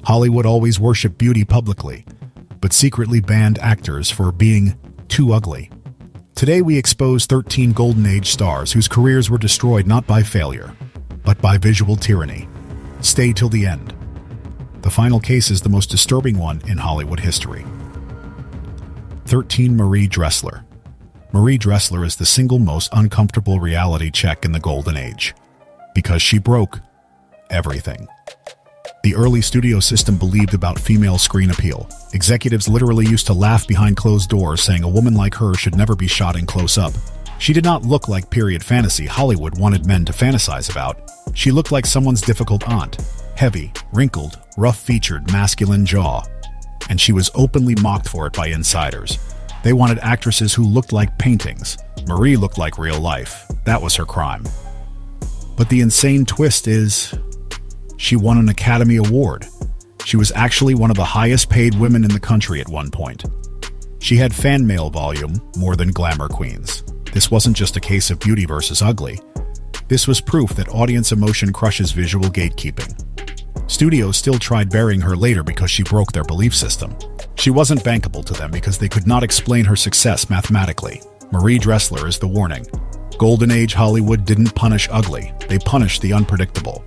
Hollywood always worshipped beauty publicly, but secretly banned actors for being too ugly. Today we expose 13 Golden Age stars whose careers were destroyed not by failure, but by visual tyranny. Stay till the end. The final case is the most disturbing one in Hollywood history. 13. Marie Dressler. Marie Dressler is the single most uncomfortable reality check in the Golden Age, because she broke everything. The early studio system believed about female screen appeal. Executives literally used to laugh behind closed doors, saying a woman like her should never be shot in close-up. She did not look like period fantasy Hollywood wanted men to fantasize about. She looked like someone's difficult aunt. Heavy, wrinkled, rough-featured, masculine jaw. And she was openly mocked for it by insiders. They wanted actresses who looked like paintings. Marie looked like real life. That was her crime. But the insane twist is, she won an Academy Award. She was actually one of the highest paid women in the country at one point. She had fan mail volume more than glamour queens. This wasn't just a case of beauty versus ugly. This was proof that audience emotion crushes visual gatekeeping. Studios still tried burying her later because she broke their belief system. She wasn't bankable to them because they could not explain her success mathematically. Marie Dressler is the warning. Golden Age Hollywood didn't punish ugly, they punished the unpredictable.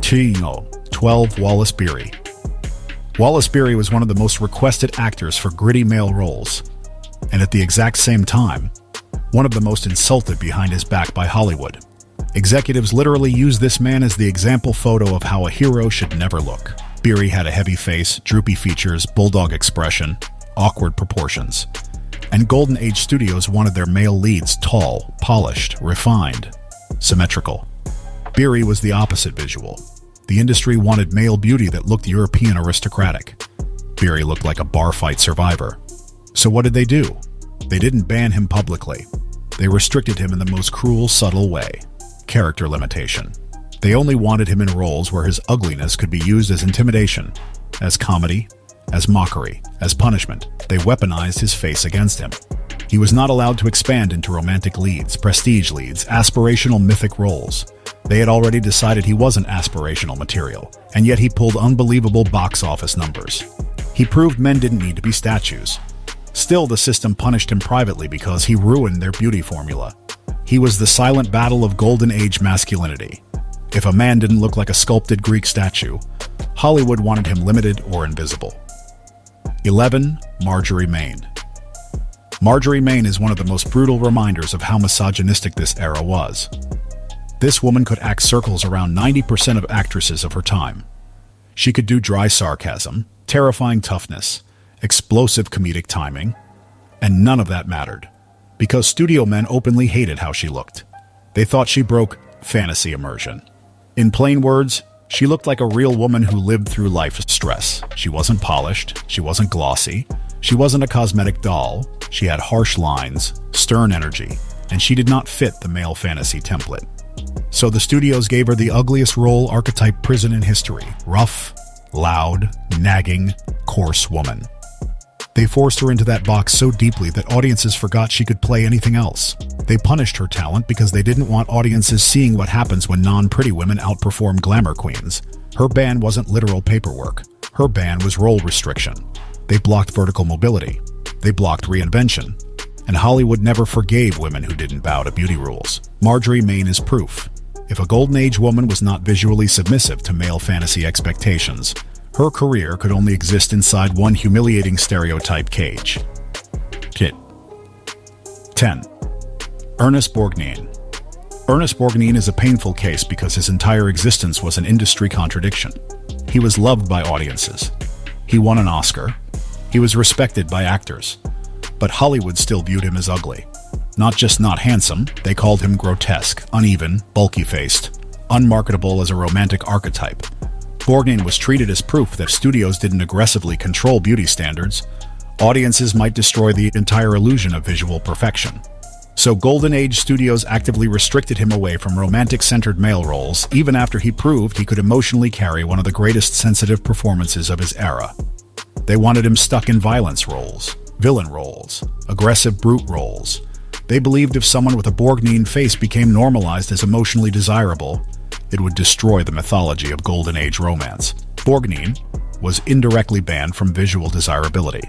12. Wallace Beery. Wallace Beery was one of the most requested actors for gritty male roles, and at the exact same time, one of the most insulted behind his back by Hollywood. Executives literally used this man as the example photo of how a hero should never look. Beery had a heavy face, droopy features, bulldog expression, awkward proportions. And Golden Age studios wanted their male leads tall, polished, refined, symmetrical. Beery was the opposite visual. The industry wanted male beauty that looked European aristocratic. Beery looked like a bar fight survivor. So what did they do? They didn't ban him publicly. They restricted him in the most cruel, subtle way. Character limitation. They only wanted him in roles where his ugliness could be used as intimidation, as comedy, as mockery, as punishment. They weaponized his face against him. He was not allowed to expand into romantic leads, prestige leads, aspirational mythic roles. They had already decided he wasn't aspirational material, and yet he pulled unbelievable box office numbers. He proved men didn't need to be statues. Still, the system punished him privately because he ruined their beauty formula. He was the silent battle of Golden Age masculinity. If a man didn't look like a sculpted Greek statue, Hollywood wanted him limited or invisible. 11. Marjorie Main. Marjorie Main is one of the most brutal reminders of how misogynistic this era was. This woman could act circles around 90% of actresses of her time. She could do dry sarcasm, terrifying toughness, explosive comedic timing, and none of that mattered, because studio men openly hated how she looked. They thought she broke fantasy immersion. In plain words, she looked like a real woman who lived through life stress. She wasn't polished, she wasn't glossy, she wasn't a cosmetic doll, she had harsh lines, stern energy, and she did not fit the male fantasy template. So the studios gave her the ugliest role archetype prison in history: rough, loud, nagging, coarse woman. They forced her into that box so deeply that audiences forgot she could play anything else. They punished her talent because they didn't want audiences seeing what happens when non-pretty women outperform glamour queens. Her ban wasn't literal paperwork. Her ban was role restriction. They blocked vertical mobility. They blocked reinvention. And Hollywood never forgave women who didn't bow to beauty rules. Marjorie Main is proof. If a Golden Age woman was not visually submissive to male fantasy expectations, her career could only exist inside one humiliating stereotype cage. 10. Ernest Borgnine. Ernest Borgnine is a painful case because his entire existence was an industry contradiction. He was loved by audiences. He won an Oscar. He was respected by actors. But Hollywood still viewed him as ugly. Not just not handsome, they called him grotesque, uneven, bulky-faced, unmarketable as a romantic archetype. Borgnine was treated as proof that studios didn't aggressively control beauty standards. Audiences might destroy the entire illusion of visual perfection. So Golden Age studios actively restricted him away from romantic-centered male roles, even after he proved he could emotionally carry one of the greatest sensitive performances of his era. They wanted him stuck in violence roles, villain roles, aggressive brute roles. They believed if someone with a Borgnine face became normalized as emotionally desirable, it would destroy the mythology of Golden Age romance. Borgnine, was indirectly banned from visual desirability.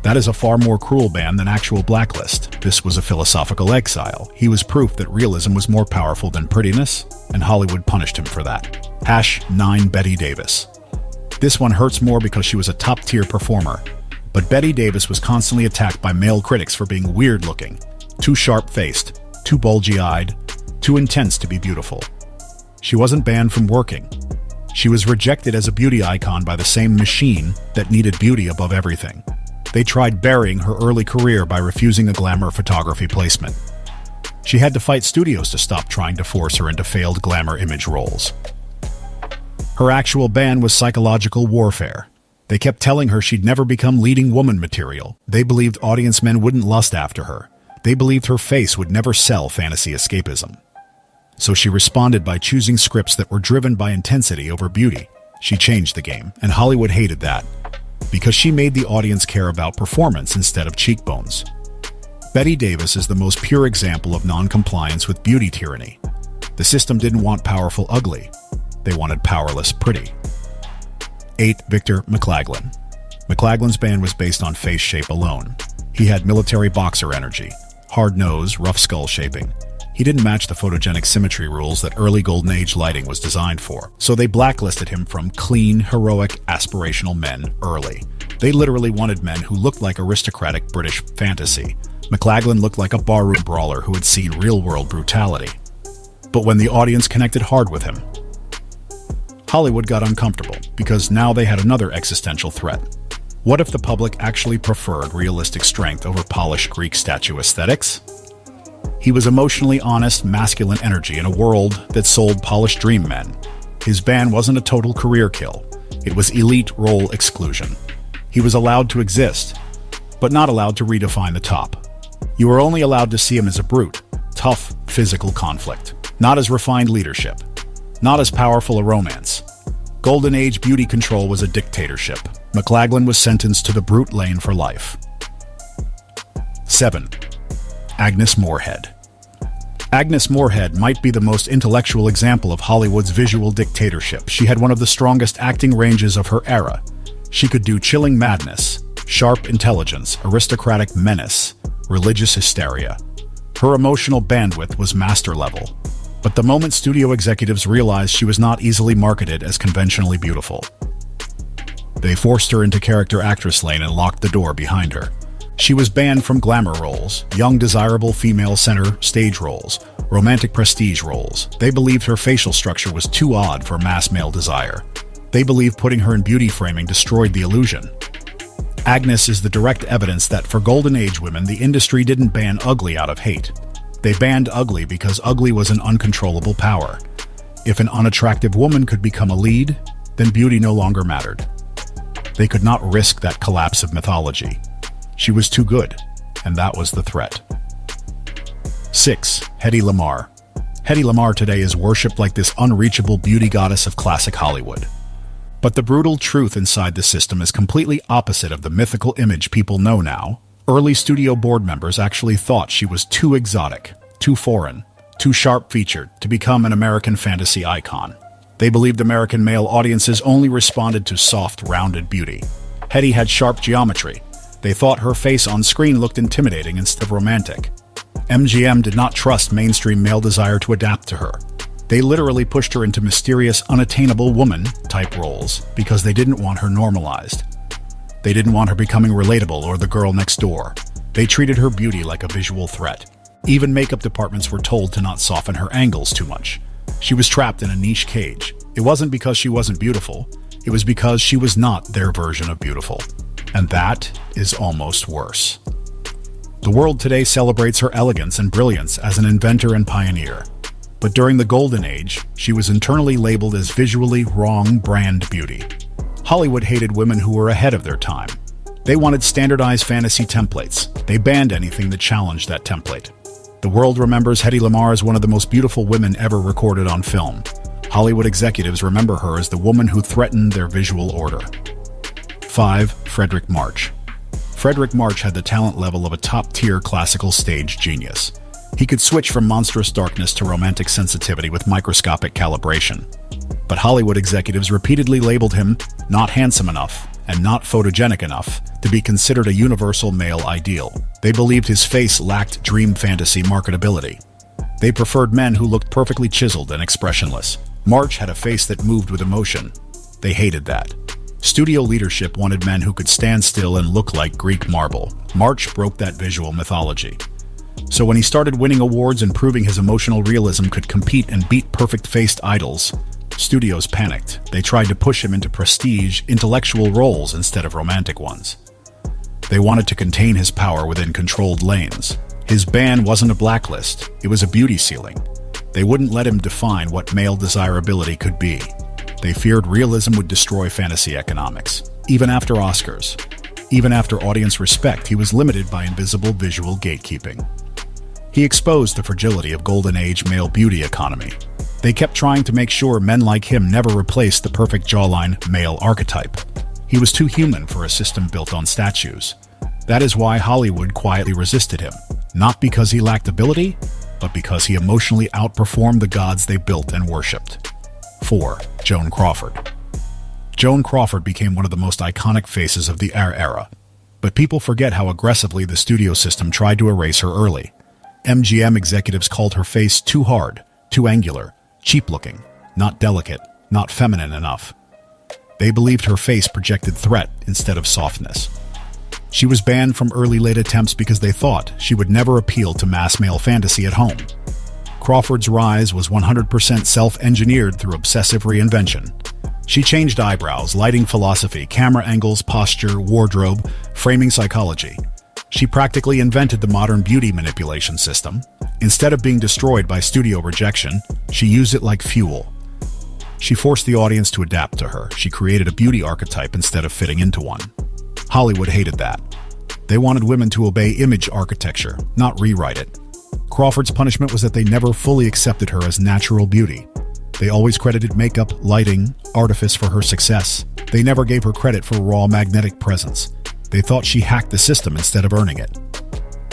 That is a far more cruel ban than actual blacklist. This was a philosophical exile. He was proof that realism was more powerful than prettiness, and Hollywood punished him for that. #9 Betty Davis. This one hurts more because she was a top-tier performer. But Betty Davis was constantly attacked by male critics for being weird-looking, too sharp-faced, too bulgy-eyed, too intense to be beautiful. She wasn't banned from working. She was rejected as a beauty icon by the same machine that needed beauty above everything. They tried burying her early career by refusing a glamour photography placement. She had to fight studios to stop trying to force her into failed glamour image roles. Her actual ban was psychological warfare. They kept telling her she'd never become leading woman material. They believed audience men wouldn't lust after her. They believed her face would never sell fantasy escapism. So she responded by choosing scripts that were driven by intensity over beauty. She changed the game, and Hollywood hated that, because she made the audience care about performance instead of cheekbones. Betty Davis is the most pure example of non-compliance with beauty tyranny. The system didn't want powerful ugly. They wanted powerless pretty. 8. Victor McLaglen. McLaglen's ban was based on face shape alone. He had military boxer energy, hard nose, rough skull shaping. He didn't match the photogenic symmetry rules that early Golden Age lighting was designed for, so they blacklisted him from clean, heroic, aspirational men early. They literally wanted men who looked like aristocratic British fantasy. McLaglen looked like a barroom brawler who had seen real-world brutality. But when the audience connected hard with him, Hollywood got uncomfortable, because now they had another existential threat. What if the public actually preferred realistic strength over polished Greek statue aesthetics? He was emotionally honest, masculine energy in a world that sold polished dream men. His ban wasn't a total career kill. It was elite role exclusion. He was allowed to exist, but not allowed to redefine the top. You were only allowed to see him as a brute, tough, physical conflict, not as refined leadership, not as powerful a romance. Golden Age beauty control was a dictatorship. McLaglen was sentenced to the brute lane for life. 7. Agnes Moorehead. Agnes Moorehead might be the most intellectual example of Hollywood's visual dictatorship. She had one of the strongest acting ranges of her era. She could do chilling madness, sharp intelligence, aristocratic menace, religious hysteria. Her emotional bandwidth was master level. But the moment studio executives realized she was not easily marketed as conventionally beautiful, they forced her into character actress lane and locked the door behind her. She was banned from glamour roles, young desirable female center stage roles, romantic prestige roles. They believed her facial structure was too odd for mass male desire. They believed putting her in beauty framing destroyed the illusion. Agnes is the direct evidence that for Golden Age women, the industry didn't ban ugly out of hate. They banned ugly because ugly was an uncontrollable power. If an unattractive woman could become a lead, then beauty no longer mattered. They could not risk that collapse of mythology. She was too good, and that was the threat. 6. Hedy Lamarr. Hedy Lamarr today is worshipped like this unreachable beauty goddess of classic Hollywood. But the brutal truth inside the system is completely opposite of the mythical image people know now. Early studio board members actually thought she was too exotic, too foreign, too sharp-featured to become an American fantasy icon. They believed American male audiences only responded to soft, rounded beauty. Hedy had sharp geometry. They thought her face on screen looked intimidating instead of romantic. MGM did not trust mainstream male desire to adapt to her. They literally pushed her into mysterious, unattainable woman-type roles because they didn't want her normalized. They didn't want her becoming relatable or the girl next door. They treated her beauty like a visual threat. Even makeup departments were told to not soften her angles too much. She was trapped in a niche cage. It wasn't because she wasn't beautiful. It was because she was not their version of beautiful. And that is almost worse. The world today celebrates her elegance and brilliance as an inventor and pioneer. But during the Golden Age, she was internally labeled as visually wrong brand beauty. Hollywood hated women who were ahead of their time. They wanted standardized fantasy templates. They banned anything that challenged that template. The world remembers Hedy Lamarr as one of the most beautiful women ever recorded on film. Hollywood executives remember her as the woman who threatened their visual order. 5. Fredric March. Fredric March had the talent level of a top-tier classical stage genius. He could switch from monstrous darkness to romantic sensitivity with microscopic calibration. But Hollywood executives repeatedly labeled him not handsome enough and not photogenic enough to be considered a universal male ideal. They believed his face lacked dream fantasy marketability. They preferred men who looked perfectly chiseled and expressionless. March had a face that moved with emotion. They hated that. Studio leadership wanted men who could stand still and look like Greek marble. March broke that visual mythology. So when he started winning awards and proving his emotional realism could compete and beat perfect-faced idols, studios panicked. They tried to push him into prestige, intellectual roles instead of romantic ones. They wanted to contain his power within controlled lanes. His ban wasn't a blacklist, it was a beauty ceiling. They wouldn't let him define what male desirability could be. They feared realism would destroy fantasy economics. Even after Oscars, even after audience respect, he was limited by invisible visual gatekeeping. He exposed the fragility of golden age male beauty economy. They kept trying to make sure men like him never replaced the perfect jawline male archetype. He was too human for a system built on statues. That is why Hollywood quietly resisted him, not because he lacked ability, but because he emotionally outperformed the gods they built and worshipped. 4. Joan Crawford. Joan Crawford became one of the most iconic faces of the era, but people forget how aggressively the studio system tried to erase her early. MGM executives called her face too hard, too angular, cheap-looking, not delicate, not feminine enough. They believed her face projected threat instead of softness. She was banned from early-late attempts because they thought she would never appeal to mass male fantasy at home. Crawford's rise was 100% self-engineered through obsessive reinvention. She changed eyebrows, lighting philosophy, camera angles, posture, wardrobe, framing psychology. She practically invented the modern beauty manipulation system. Instead of being destroyed by studio rejection, she used it like fuel. She forced the audience to adapt to her. She created a beauty archetype instead of fitting into one. Hollywood hated that. They wanted women to obey image architecture, not rewrite it. Crawford's punishment was that they never fully accepted her as natural beauty. They always credited makeup, lighting, artifice for her success. They never gave her credit for raw magnetic presence. They thought she hacked the system instead of earning it.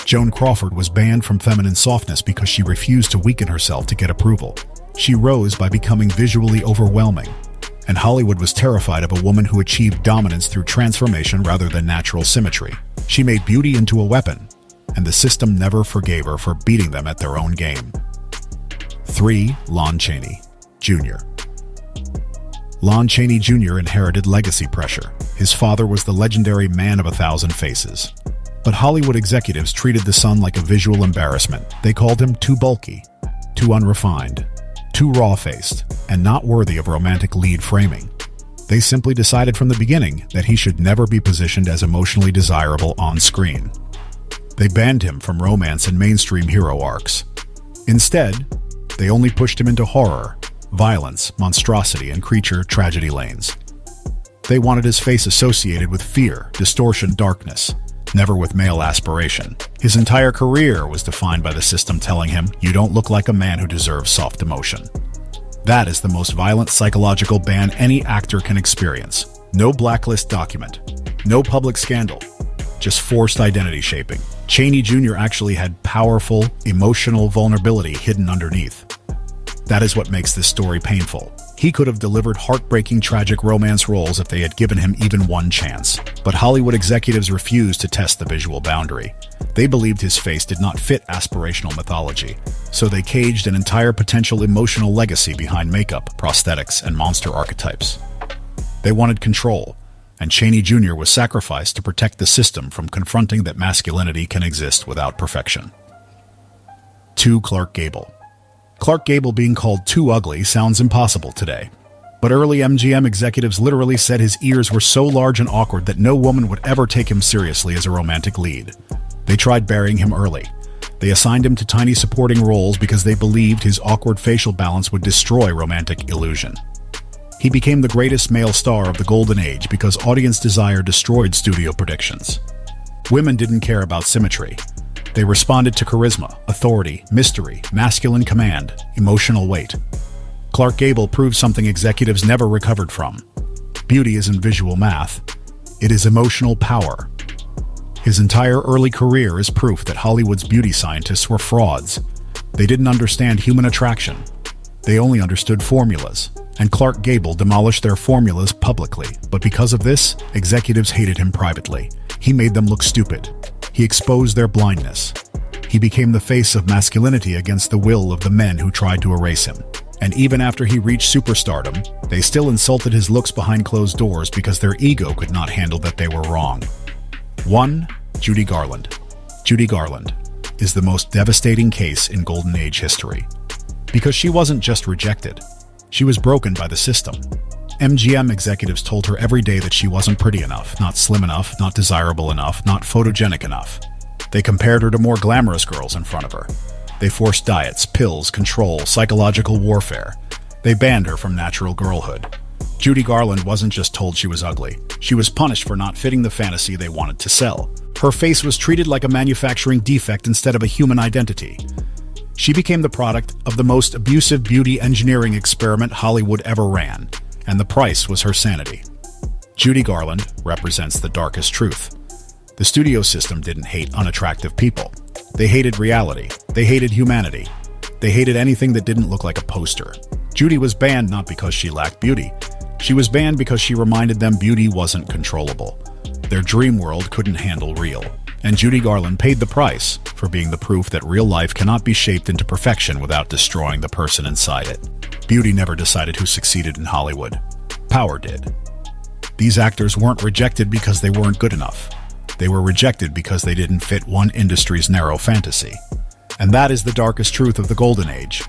Joan Crawford was banned from feminine softness because she refused to weaken herself to get approval. She rose by becoming visually overwhelming, and Hollywood was terrified of a woman who achieved dominance through transformation rather than natural symmetry. She made beauty into a weapon, and the system never forgave her for beating them at their own game. 3. Lon Chaney, Jr. Lon Chaney Jr. inherited legacy pressure. His father was the legendary man of 1,000 faces. But Hollywood executives treated the son like a visual embarrassment. They called him too bulky, too unrefined, too raw-faced, and not worthy of romantic lead framing. They simply decided from the beginning that he should never be positioned as emotionally desirable on screen. They banned him from romance and mainstream hero arcs. Instead, they only pushed him into horror, violence, monstrosity, and creature tragedy lanes. They wanted his face associated with fear, distortion, darkness, never with male aspiration. His entire career was defined by the system telling him, "You don't look like a man who deserves soft emotion." That is the most violent psychological ban any actor can experience. No blacklist document, no public scandal, just forced identity shaping. Chaney Jr. actually had powerful, emotional vulnerability hidden underneath. That is what makes this story painful. He could have delivered heartbreaking, tragic romance roles if they had given him even one chance. But Hollywood executives refused to test the visual boundary. They believed his face did not fit aspirational mythology, so they caged an entire potential emotional legacy behind makeup, prosthetics, and monster archetypes. They wanted control, and Chaney Jr. was sacrificed to protect the system from confronting that masculinity can exist without perfection. 2. Clark Gable. Clark Gable being called too ugly sounds impossible today. But early MGM executives literally said his ears were so large and awkward that no woman would ever take him seriously as a romantic lead. They tried burying him early. They assigned him to tiny supporting roles because they believed his awkward facial balance would destroy romantic illusion. He became the greatest male star of the golden age because audience desire destroyed studio predictions. Women didn't care about symmetry. They responded to charisma, authority, mystery, masculine command, emotional weight. Clark Gable proved something executives never recovered from. Beauty isn't visual math. It is emotional power. His entire early career is proof that Hollywood's beauty scientists were frauds. They didn't understand human attraction. They only understood formulas. and Clark Gable demolished their formulas publicly, but because of this, executives hated him privately. He made them look stupid. He exposed their blindness. He became the face of masculinity against the will of the men who tried to erase him. And even after he reached superstardom, they still insulted his looks behind closed doors because their ego could not handle that they were wrong. 1. Judy Garland. Judy Garland is the most devastating case in Golden Age history. Because she wasn't just rejected, she was broken by the system. MGM executives told her every day that she wasn't pretty enough, not slim enough, not desirable enough, not photogenic enough. They compared her to more glamorous girls in front of her. They forced diets, pills, control, psychological warfare. They banned her from natural girlhood. Judy Garland wasn't just told she was ugly. She was punished for not fitting the fantasy they wanted to sell. Her face was treated like a manufacturing defect instead of a human identity. She became the product of the most abusive beauty engineering experiment Hollywood ever ran, and the price was her sanity. Judy Garland represents the darkest truth. The studio system didn't hate unattractive people. They hated reality. They hated humanity. They hated anything that didn't look like a poster. Judy was banned not because she lacked beauty. She was banned because she reminded them beauty wasn't controllable. Their dream world couldn't handle real. And Judy Garland paid the price for being the proof that real life cannot be shaped into perfection without destroying the person inside it. Beauty never decided who succeeded in Hollywood. Power did. These actors weren't rejected because they weren't good enough. They were rejected because they didn't fit one industry's narrow fantasy. And that is the darkest truth of the Golden Age.